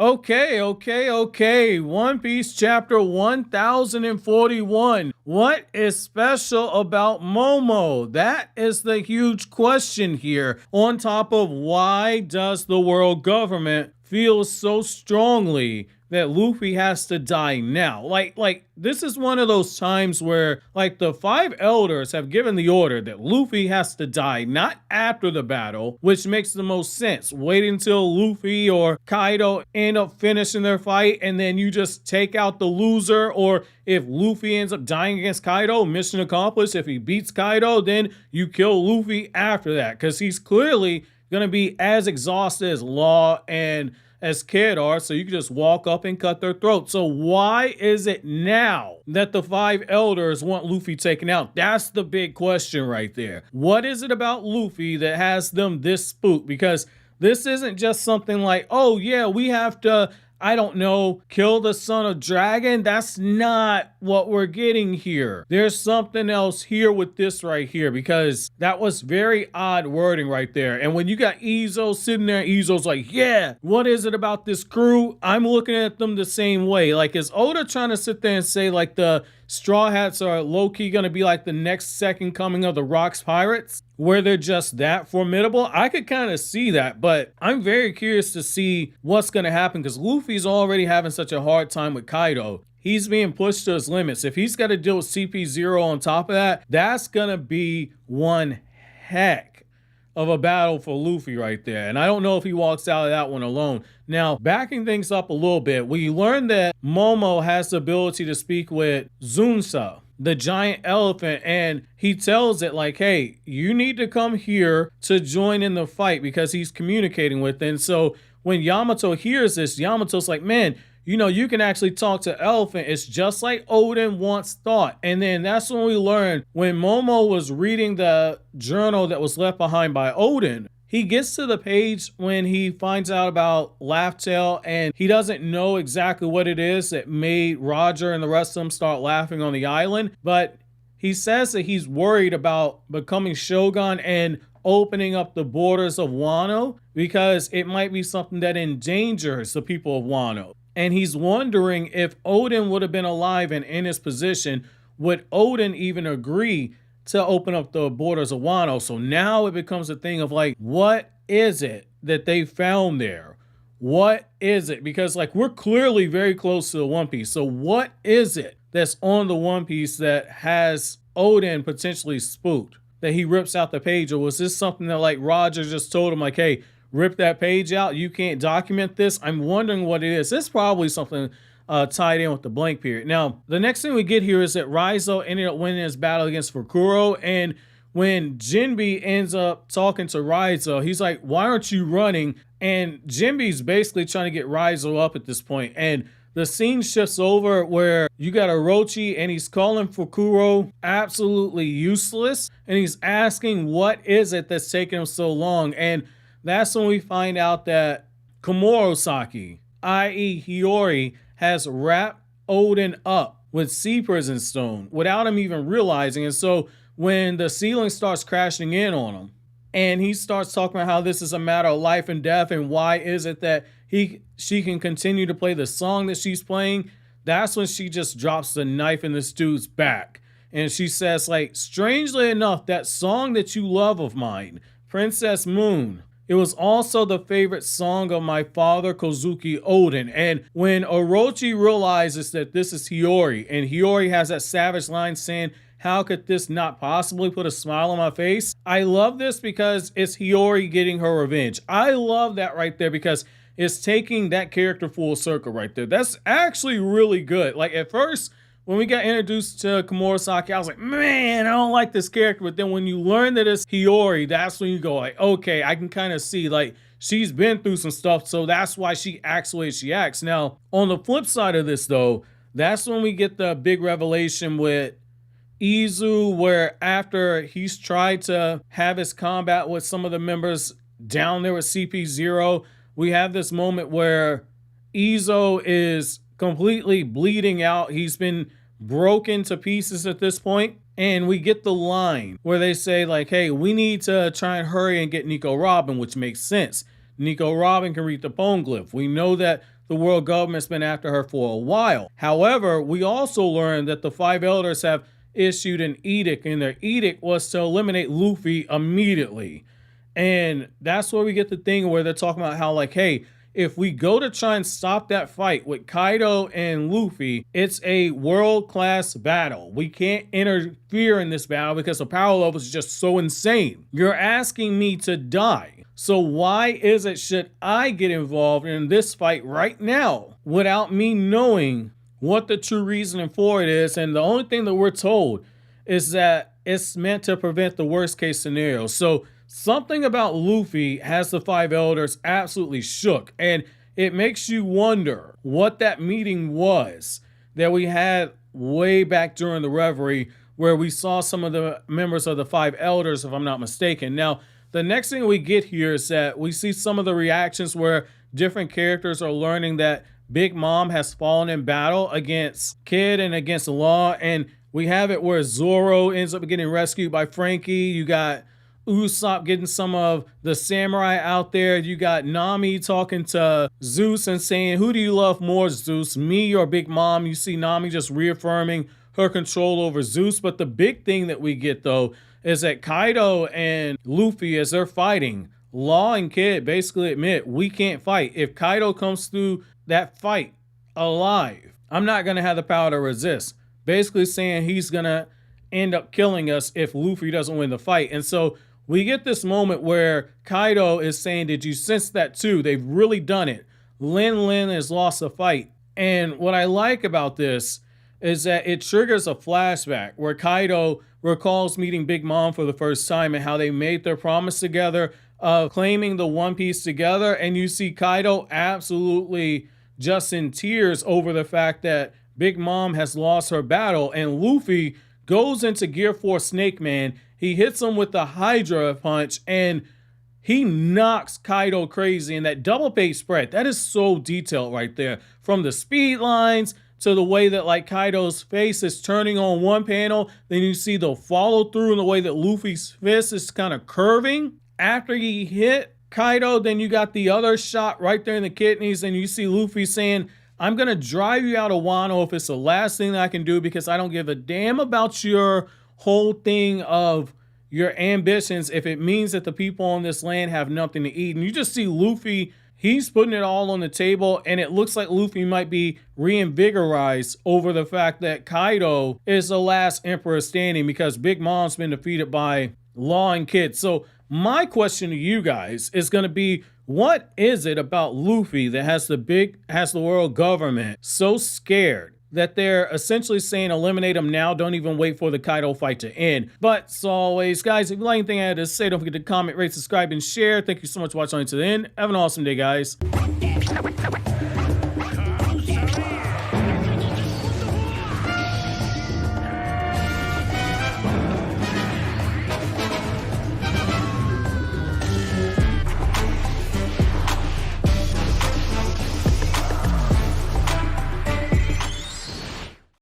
Okay. One Piece chapter 1041. What is special about Momo? That is the huge question here. On top of why does the world government feel so strongly that Luffy has to die now? Like this is one of those times where like the five elders have given the order that Luffy has to die, not after the battle, which makes the most sense. Wait until Luffy or Kaido end up finishing their fight and then you just take out the loser, or if Luffy ends up dying against Kaido, mission accomplished. If he beats Kaido, then you kill Luffy after that, because he's clearly gonna be as exhausted as Law and as Kid are, so you can just walk up and cut their throat. So why is it now that the five elders want Luffy taken out? That's the big question right there. What is it about Luffy that has them this spooked? Because this isn't just something like, oh yeah, we have to, I don't know, kill the son of dragon. That's not what we're getting here. There's something else here with this right here, because that was very odd wording right there. And when you got Izou sitting there, Izou's like, yeah, what is it about this crew? I'm looking at them the same way. Like, is Oda trying to sit there and say like the Straw Hats are low-key gonna be like the next second coming of the Rocks Pirates, where they're just that formidable? I could kind of see that, but I'm very curious to see what's gonna happen, because Luffy's already having such a hard time with Kaido. He's being pushed to his limits. If he's got to deal with CP0 on top of that, that's gonna be one heck of a battle for Luffy right there. And I don't know if he walks out of that one alone. Now, backing things up a little bit, we learned that Momo has the ability to speak with Zunsa, the giant elephant, and he tells it like, hey, you need to come here to join in the fight, because he's communicating with it. And so when Yamato hears this, Yamato's like, man, you know, you can actually talk to elephant. It's just like Odin once thought. And then that's when we learned, when Momo was reading the journal that was left behind by Odin, he gets to the page when he finds out about Laugh Tale, and he doesn't know exactly what it is that made Roger and the rest of them start laughing on the island. But he says that he's worried about becoming Shogun and opening up the borders of Wano, because it might be something that endangers the people of Wano. And he's wondering if Odin would have been alive and in his position, would Odin even agree to open up the borders of Wano? So now it becomes a thing of like, what is it that they found there? What is it? Because like, we're clearly very close to the One Piece. So what is it that's on the One Piece that has Odin potentially spooked, that he rips out the page? Or was this something that like Roger just told him like, hey, rip that page out, you can't document this? I'm wondering what it is. It's probably something tied in with the blank period. Now, the next thing we get here is that Raizo ended up winning his battle against Fukuro, and when Jinbe ends up talking to Raizo, he's like, why aren't you running? And Jinbe's basically trying to get Raizo up at this point, and the scene shifts over where you got Orochi and he's calling Fukuro absolutely useless, and he's asking what is it that's taking him so long. And that's when we find out that Komurasaki, i.e. Hiyori, has wrapped Odin up with Sea Prison Stone without him even realizing. And so when the ceiling starts crashing in on him, and he starts talking about how this is a matter of life and death, and why is it that she can continue to play the song that she's playing, that's when she just drops the knife in this dude's back. And she says like, strangely enough, that song that you love of mine, Princess Moon, it was also the favorite song of my father, Kozuki Odin. And when Orochi realizes that this is Hiyori, and Hiyori has that savage line saying, how could this not possibly put a smile on my face? I love this because it's Hiyori getting her revenge. I love that right there, because it's taking that character full circle right there. That's actually really good. Like at first, when we got introduced to Komurasaki, I was like, man, I don't like this character. But then when you learn that it's Hiyori, that's when you go like, okay, I can kind of see like she's been through some stuff, so that's why she acts the way she acts. Now, on the flip side of this though, that's when we get the big revelation with Izou, where after he's tried to have his combat with some of the members down there with CP0, we have this moment where Izou is completely bleeding out. He's been broken to pieces at this point, and we get the line where they say like, hey, we need to try and hurry and get Nico Robin, which makes sense. Nico Robin can read the poneglyph. We know that the world government's been after her for a while. However, we also learned that the 5 elders have issued an edict, and their edict was to eliminate Luffy immediately. And that's where we get the thing where they're talking about how, like, hey, if we go to try and stop that fight with Kaido and Luffy, it's a world-class battle. We can't interfere in this battle because the power level is just so insane. You're asking me to die. So why is it should I get involved in this fight right now without me knowing what the true reasoning for it is? And the only thing that we're told is that it's meant to prevent the worst case scenario. So something about Luffy has the 5 elders absolutely shook, and it makes you wonder what that meeting was that we had way back during the Reverie, where we saw some of the members of the 5 elders, if I'm not mistaken. Now, the next thing we get here is that we see some of the reactions where different characters are learning that Big Mom has fallen in battle against Kid and against the Law, and we have it where Zoro ends up getting rescued by Franky. You got Usopp getting some of the samurai out there. You got Nami talking to Zeus and saying, who do you love more, Zeus, me or Big Mom? You see Nami just reaffirming her control over Zeus. But the big thing that we get, though, is that Kaido and Luffy, as they're fighting, Law and Kid basically admit, we can't fight. If Kaido comes through that fight alive, I'm not going to have the power to resist. Basically saying he's going to end up killing us if Luffy doesn't win the fight. And so we get this moment where Kaido is saying, did you sense that too? They've really done it. Lin has lost the fight. And what I like about this is that it triggers a flashback where Kaido recalls meeting Big Mom for the first time and how they made their promise together of claiming the One Piece together. And you see Kaido absolutely just in tears over the fact that Big Mom has lost her battle, and Luffy goes into Gear 4 Snake Man. He hits him with the Hydra punch, and he knocks Kaido crazy. And that double page spread, that is so detailed right there. From the speed lines to the way that like Kaido's face is turning on one panel, then you see the follow through in the way that Luffy's fist is kind of curving. After he hit Kaido, then you got the other shot right there in the kidneys, and you see Luffy saying, I'm going to drive you out of Wano if it's the last thing that I can do, because I don't give a damn about your whole thing of your ambitions if it means that the people on this land have nothing to eat. And you just see Luffy, he's putting it all on the table, and it looks like Luffy might be reinvigorized over the fact that Kaido is the last emperor standing because Big Mom's been defeated by Law and Kid. So my question to you guys is going to be, what is it about Luffy that has the world government so scared that they're essentially saying eliminate him now, don't even wait for the Kaido fight to end? But as always, guys, if you like anything I had to say, don't forget to comment, rate, subscribe, and share. Thank you so much for watching to the end. Have an awesome day, guys.